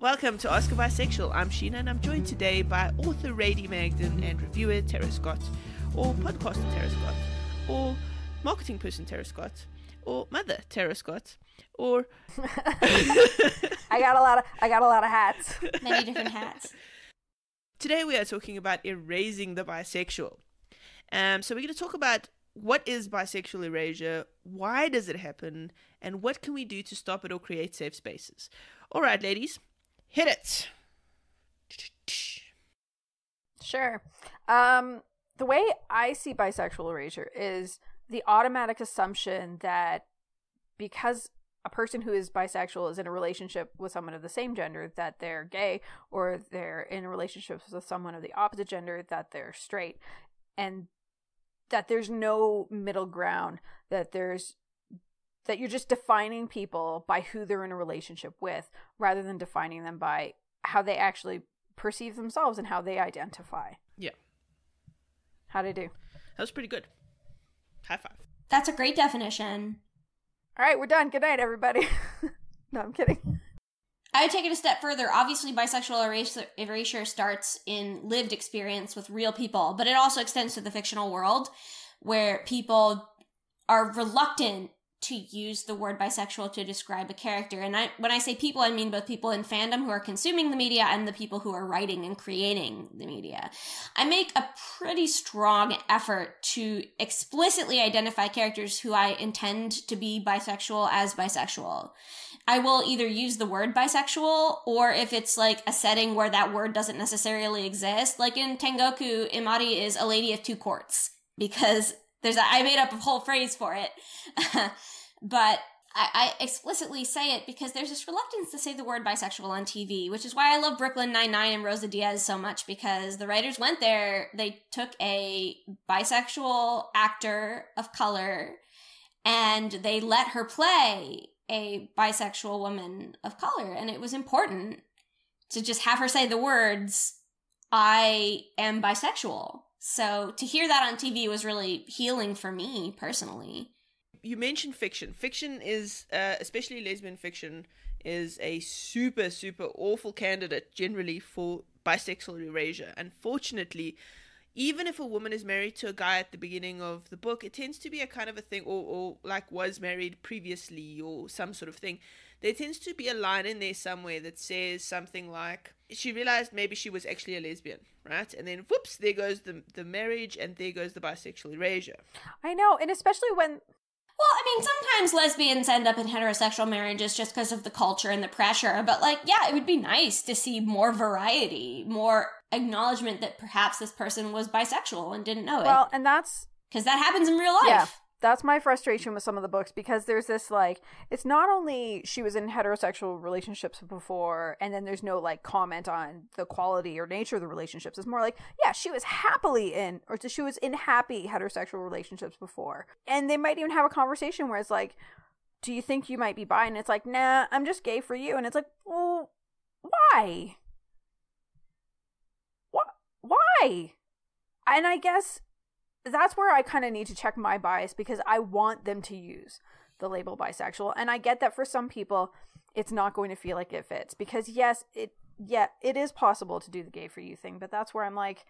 Welcome to Ask a Bisexual. I'm Sheena and I'm joined today by author Rae D Magdon and reviewer Tara Scott, or podcaster Tara Scott, or marketing person Tara Scott, or mother Tara Scott, or I got a lot of hats. Many different hats. Today we are talking about erasing the bisexual. So we're going to talk about what is bisexual erasure, why does it happen, and what can we do to stop it or create safe spaces. All right, ladies, hit it. Sure. The way I see bisexual erasure is the automatic assumption that because a person who is bisexual is in a relationship with someone of the same gender, that they're gay, or they're in a relationship with someone of the opposite gender, that they're straight, and that there's no middle ground, that you're just defining people by who they're in a relationship with, rather than defining them by how they actually perceive themselves and how they identify. Yeah. How'd I do? That was pretty good. High five. That's a great definition. All right, we're done. Good night, everybody. No, I'm kidding. I would take it a step further. Obviously, bisexual erasure starts in lived experience with real people, but it also extends to the fictional world where people are reluctant to use the word bisexual to describe a character. And when I say people, I mean both people in fandom who are consuming the media and the people who are writing and creating the media. I make a pretty strong effort to explicitly identify characters who I intend to be bisexual as bisexual. I will either use the word bisexual, or if it's like a setting where that word doesn't necessarily exist, like in Tengoku, Imari is a lady of two courts, because I made up a whole phrase for it. But I explicitly say it because there's this reluctance to say the word bisexual on TV, which is why I love Brooklyn Nine-Nine and Rosa Diaz so much, because the writers went there, they took a bisexual actor of color and they let her play a bisexual woman of color. And it was important to just have her say the words, I am bisexual. So to hear that on TV was really healing for me personally. You mentioned fiction. Fiction is, especially lesbian fiction, is a super, super awful candidate generally for bisexual erasure. Unfortunately, even if a woman is married to a guy at the beginning of the book, it tends to be a kind of a thing, or like was married previously or some sort of thing. There tends to be a line in there somewhere that says something like, she realized maybe she was actually a lesbian, right? And then, whoops, there goes the marriage, and there goes the bisexual erasure. I know, and especially when... Well, I mean, sometimes lesbians end up in heterosexual marriages just because of the culture and the pressure. But, like, yeah, it would be nice to see more variety, more acknowledgement that perhaps this person was bisexual and didn't know it. Well, and that's... because that happens in real life. Yeah, that's my frustration with some of the books, because there's this, like, it's not only she was in heterosexual relationships before, and then there's no, like, comment on the quality or nature of the relationships. It's more like, yeah, she was she was in happy heterosexual relationships before. And they might even have a conversation where it's like, do you think you might be bi? And it's like, nah, I'm just gay for you. And it's like, well, why? Why? And I guess that's where I kind of need to check my bias, because I want them to use the label bisexual. And I get that for some people, it's not going to feel like it fits, because yes, it is possible to do the gay for you thing, but that's where I'm like,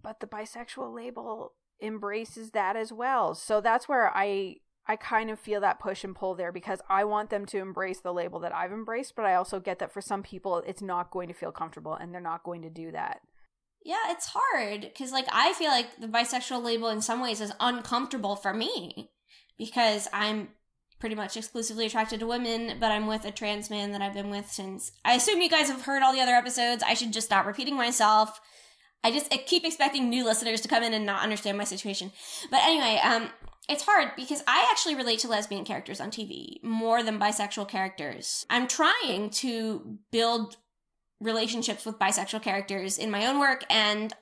but the bisexual label embraces that as well. So that's where I kind of feel that push and pull there, because I want them to embrace the label that I've embraced, but I also get that for some people, it's not going to feel comfortable and they're not going to do that. Yeah, it's hard, because, like, I feel like the bisexual label in some ways is uncomfortable for me, because I'm pretty much exclusively attracted to women, but I'm with a trans man that I've been with since... I assume you guys have heard all the other episodes. I should just stop repeating myself. I keep expecting new listeners to come in and not understand my situation. But anyway, it's hard, because I actually relate to lesbian characters on TV more than bisexual characters. I'm trying to build relationships with bisexual characters in my own work and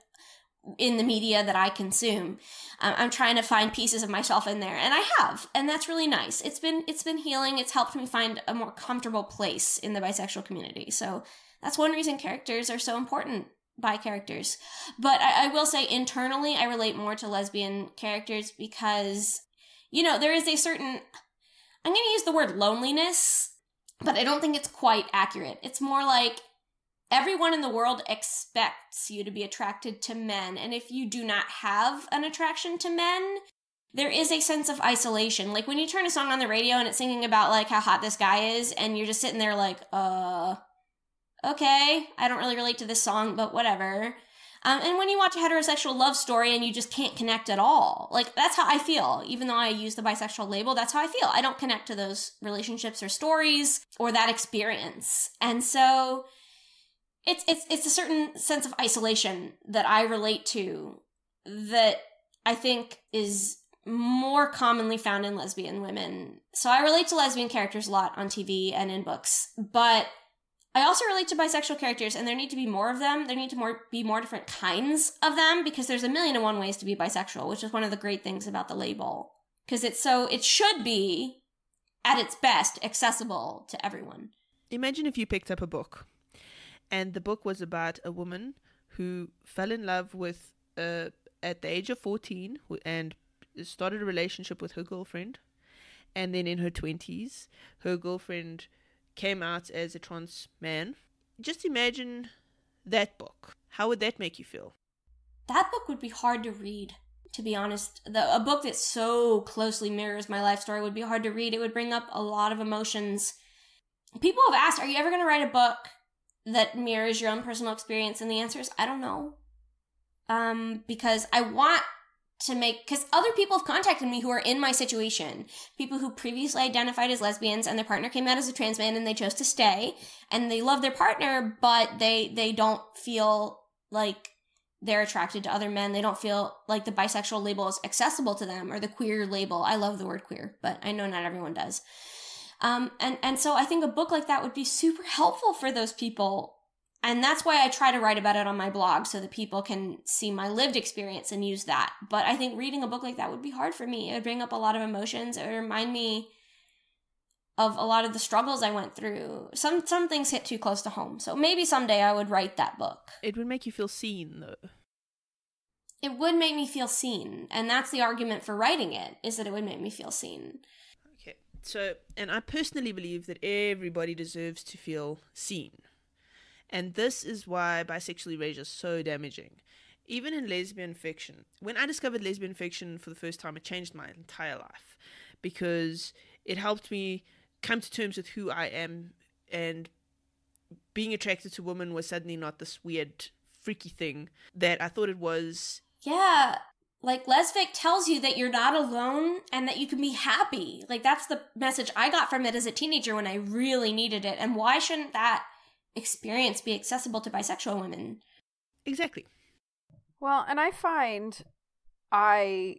in the media that I consume. I'm trying to find pieces of myself in there, and I have, and that's really nice. It's been healing. It's helped me find a more comfortable place in the bisexual community. So that's one reason characters are so important, bi characters. But I will say internally, I relate more to lesbian characters because, you know, there is a certain, I'm going to use the word loneliness but I don't think it's quite accurate. It's more like everyone in the world expects you to be attracted to men, and if you do not have an attraction to men, there is a sense of isolation. Like when you turn a song on the radio and it's singing about like how hot this guy is, and you're just sitting there like, okay, I don't really relate to this song, but whatever. And when you watch a heterosexual love story and you just can't connect at all, like that's how I feel. Even though I use the bisexual label, that's how I feel. I don't connect to those relationships or stories or that experience. And so it's a certain sense of isolation that I relate to that I think is more commonly found in lesbian women. So I relate to lesbian characters a lot on TV and in books, but I also relate to bisexual characters, and there need to be more of them. There need to be more different kinds of them, because there's 1,000,001 ways to be bisexual, which is one of the great things about the label. Because it should be, at its best, accessible to everyone. Imagine if you picked up a book, and the book was about a woman who fell in love with, at the age of 14, and started a relationship with her girlfriend, and then in her 20s, her girlfriend came out as a trans man. Just imagine that book. How would that make you feel? That book would be hard to read, to be honest. A book that so closely mirrors my life story would be hard to read. It would bring up a lot of emotions. People have asked, are you ever going to write a book that mirrors your own personal experience? And the answer is, I don't know. Because I want to because other people have contacted me who are in my situation. People who previously identified as lesbians and their partner came out as a trans man and they chose to stay. And they love their partner, but they don't feel like they're attracted to other men. They don't feel like the bisexual label is accessible to them, or the queer label. I love the word queer, but I know not everyone does. And so I think a book like that would be super helpful for those people. And that's why I try to write about it on my blog, so that people can see my lived experience and use that. But I think reading a book like that would be hard for me. It would bring up a lot of emotions. It would remind me of a lot of the struggles I went through. Some things hit too close to home. So maybe someday I would write that book. It would make you feel seen, though. It would make me feel seen. And that's the argument for writing it, is that it would make me feel seen. Okay. So, and I personally believe that everybody deserves to feel seen. And this is why bisexual erasure is so damaging. Even in lesbian fiction. When I discovered lesbian fiction for the first time, it changed my entire life. Because it helped me come to terms with who I am. And being attracted to women was suddenly not this weird, freaky thing that I thought it was. Yeah. Like, lesfic tells you that you're not alone and that you can be happy. Like, that's the message I got from it as a teenager when I really needed it. And why shouldn't that experience be accessible to bisexual women? Exactly. Well, and I find obviously,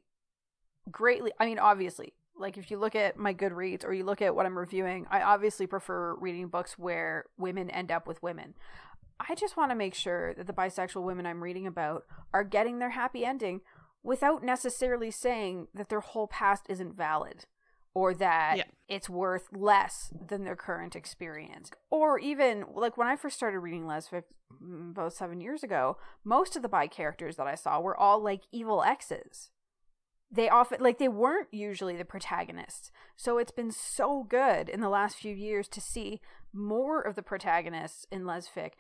like if you look at my Goodreads or you look at what I'm reviewing, I obviously prefer reading books where women end up with women. I just want to make sure that the bisexual women I'm reading about are getting their happy ending without necessarily saying that their whole past isn't valid, or that it's worth less than their current experience. Or even, like, when I first started reading lesfic about 7 years ago, most of the bi characters that I saw were all, like, evil exes. They often, like, they weren't usually the protagonists. So it's been so good in the last few years to see more of the protagonists in lesfic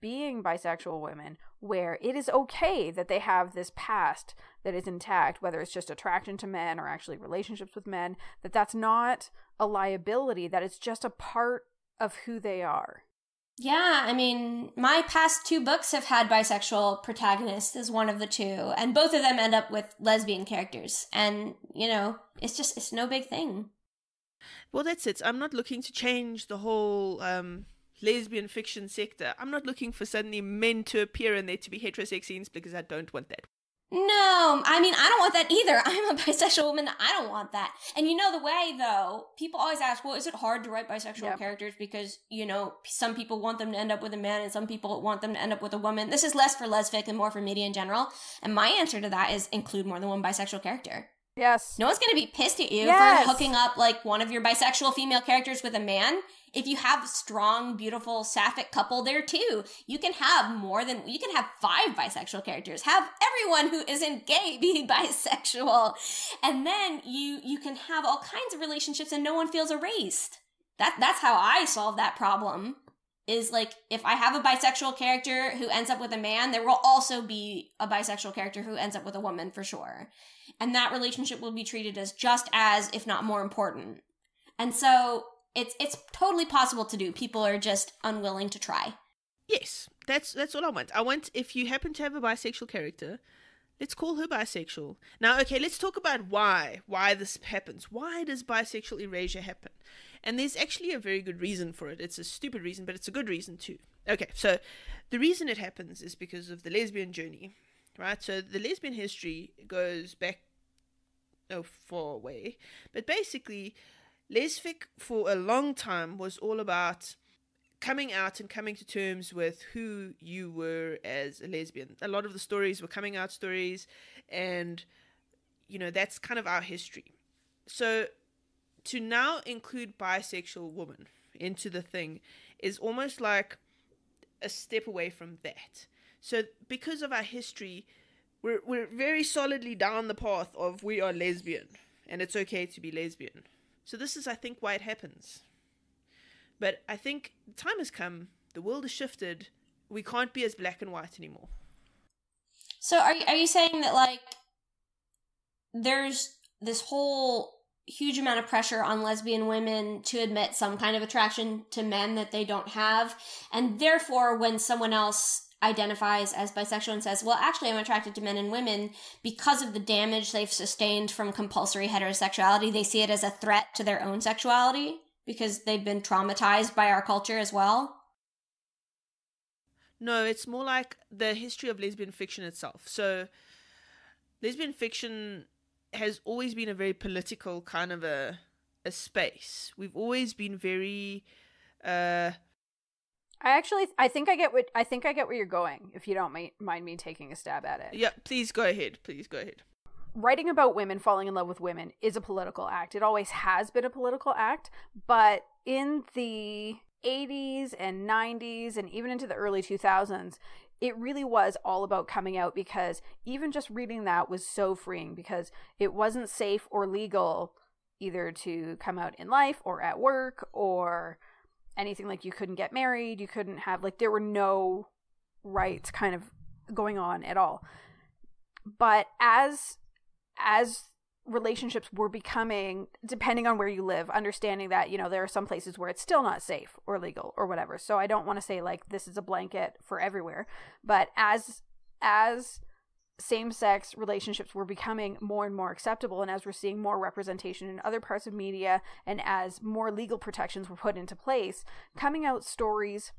being bisexual women, where it is okay that they have this past that is intact, whether it's just attraction to men or actually relationships with men, that's not a liability, that it's just a part of who they are. Yeah, I mean, my past 2 books have had bisexual protagonists as one of the 2, and both of them end up with lesbian characters. And, it's no big thing. Well, that's it. I'm not looking to change the whole lesbian fiction sector. I'm not looking for suddenly men to appear in there to be heterosexual scenes, because I don't want that. No, I mean, I don't want that either. I'm a bisexual woman. I don't want that. And the way, though, people always ask, well, is it hard to write bisexual characters? Because, some people want them to end up with a man and some people want them to end up with a woman. This is less for lesfic and more for media in general. And my answer to that is include more than one bisexual character. Yes. No one's going to be pissed at you for hooking up, like, one of your bisexual female characters with a man. If you have a strong, beautiful, sapphic couple there, too. You can have 5 bisexual characters. Have everyone who isn't gay be bisexual. And then you can have all kinds of relationships and no one feels erased. That's how I solve that problem. Is like, if I have a bisexual character who ends up with a man, there will also be a bisexual character who ends up with a woman for sure. And that relationship will be treated as just as, if not more important. And so it's totally possible to do. People are just unwilling to try. Yes, that's all I want. I want, if you happen to have a bisexual character, let's call her bisexual. Now, okay, let's talk about why this happens. Why does bisexual erasure happen? And there's actually a very good reason for it. It's a stupid reason, but it's a good reason too. Okay, so the reason it happens is because of the lesbian journey, right? So the lesbian history goes back far away. But basically, lesfic for a long time was all about coming out and coming to terms with who you were as a lesbian. A lot of the stories were coming out stories, and, that's kind of our history. So to now include bisexual women into the thing is almost like a step away from that. So because of our history, we're very solidly down the path of we are lesbian and it's okay to be lesbian. So this is, I think, why it happens. But I think the time has come, the world has shifted, we can't be as black and white anymore. So are you saying that, like, there's this whole huge amount of pressure on lesbian women to admit some kind of attraction to men that they don't have, and therefore when someone else identifies as bisexual and says, well, actually I'm attracted to men and women, because of the damage they've sustained from compulsory heterosexuality, they see it as a threat to their own sexuality because they've been traumatized by our culture as well? No, it's more like the history of lesbian fiction itself. So lesbian fiction has always been a very political kind of a space. We've always been very I think I get where you're going, if you don't mind me taking a stab at it. Yeah, please go ahead. Writing about women falling in love with women is a political act. It always has been a political act, but in the 80s and 90s and even into the early 2000s, it really was all about coming out, because even just reading that was so freeing, because it wasn't safe or legal either to come out in life or at work or anything. Like, you couldn't get married, you couldn't have, like, there were no rights kind of going on at all. But as relationships were becoming, depending on where you live, understanding that, there are some places where it's still not safe or legal or whatever. So I don't want to say like this is a blanket for everywhere, but as same-sex relationships were becoming more and more acceptable, and as we're seeing more representation in other parts of media, and as more legal protections were put into place, coming out stories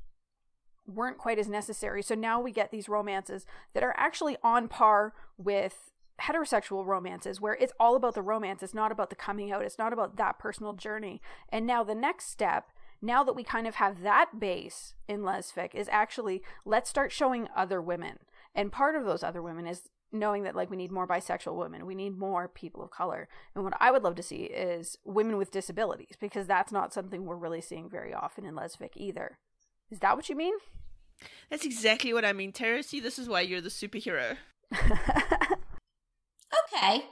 weren't quite as necessary. So now we get these romances that are actually on par with heterosexual romances, where it's all about the romance. It's not about the coming out. It's not about that personal journey. And now the next step, now that we kind of have that base in lesfic, is actually, let's start showing other women. And part of those other women is knowing that, like, we need more bisexual women. We need more people of color. And what I would love to see is women with disabilities, because that's not something we're really seeing very often in lesfic either. Is that what you mean? That's exactly what I mean, Tara. See, this is why you're the superhero. Okay.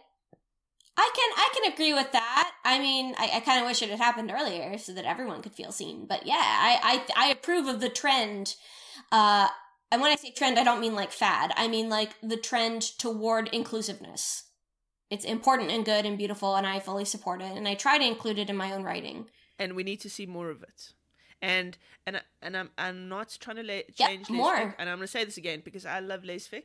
I can agree with that. I mean, I kind of wish it had happened earlier so that everyone could feel seen. But yeah, I approve of the trend. And when I say trend, I don't mean like fad. I mean like the trend toward inclusiveness. It's important and good and beautiful, and I fully support it. And I try to include it in my own writing. And we need to see more of it. And I'm not trying to change more. Lesfic, and I'm going to say this again because I love Lesfic.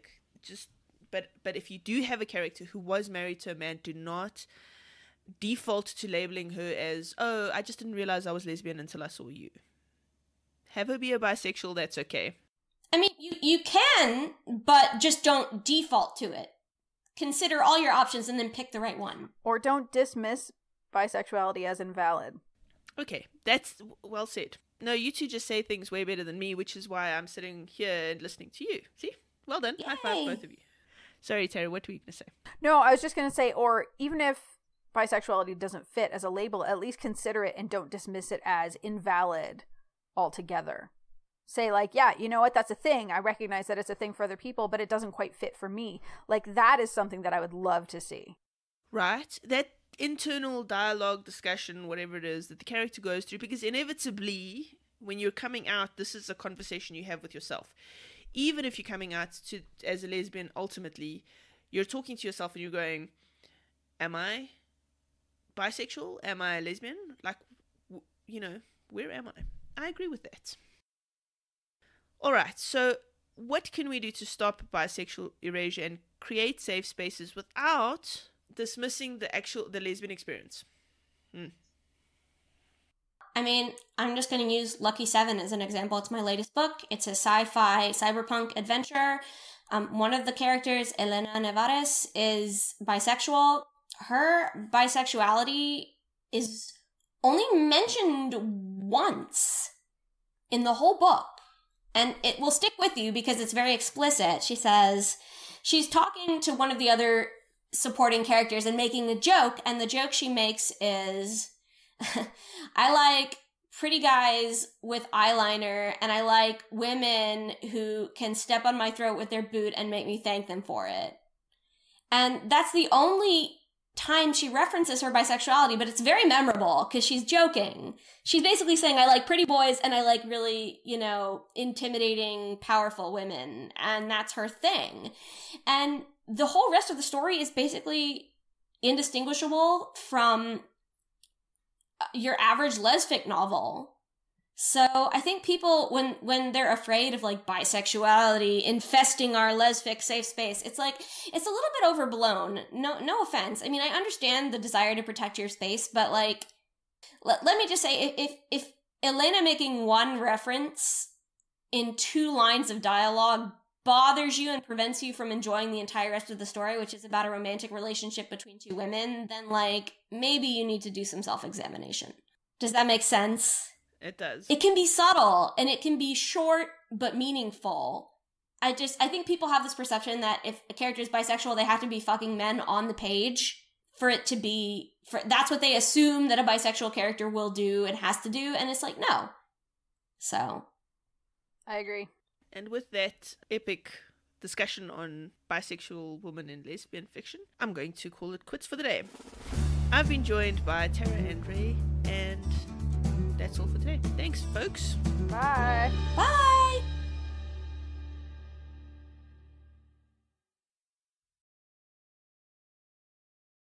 But if you do have a character who was married to a man, do not default to labeling her as, oh, I just didn't realize I was lesbian until I saw you. Have her be a bisexual, that's okay. I mean, you can, but just don't default to it. Consider all your options and then pick the right one. Or don't dismiss bisexuality as invalid. Okay, that's well said. No, you two just say things way better than me, which is why I'm sitting here and listening to you. See? Well done. Yay. High five, both of you. Sorry, Tara, what were you going to say? No, I was just going to say, or even if bisexuality doesn't fit as a label, at least consider it and don't dismiss it as invalid altogether. Say like, yeah, you know what, that's a thing. I recognize that it's a thing for other people, but it doesn't quite fit for me. Like, that is something that I would love to see. Right? internal dialogue, discussion, whatever it is that the character goes through, because inevitably when you're coming out, this is a conversation you have with yourself. Even if you're coming out to as a lesbian, ultimately you're talking to yourself and you're going, am I bisexual? Am I a lesbian? Like, where am I agree with that. All right, so what can we do to stop bisexual erasure and create safe spaces without dismissing the lesbian experience? I mean, I'm just going to use Lucky 7 as an example. It's my latest book. It's a sci-fi cyberpunk adventure. One of the characters, Elena Nevares, is bisexual. Her bisexuality is only mentioned once in the whole book. And it will stick with you because it's very explicit. She says she's talking to one of the other supporting characters and making a joke. And the joke she makes is, I like pretty guys with eyeliner, and I like women who can step on my throat with their boot and make me thank them for it. And that's the only time she references her bisexuality, but it's very memorable because she's joking. She's basically saying, I like pretty boys and I like really, intimidating, powerful women. And that's her thing. And the whole rest of the story is basically indistinguishable from your average lesfic novel. So I think people, when they're afraid of like bisexuality infesting our lesfic safe space, it's like, it's a little bit overblown. No offense. I mean, I understand the desire to protect your space, but like, let me just say, if Elena making one reference in 2 lines of dialogue bothers you and prevents you from enjoying the entire rest of the story, which is about a romantic relationship between 2 women, then like, maybe you need to do some self-examination. Does that make sense? It does. It can be subtle and it can be short but meaningful. I think people have this perception that if a character is bisexual, they have to be fucking men on the page for it to be, that's what they assume that a bisexual character will do and has to do, and it's like, no. So. I agree. And with that epic discussion on bisexual women in lesbian fiction, I'm going to call it quits for the day. I've been joined by Tara and Rae, and that's all for today. Thanks, folks. Bye. Bye!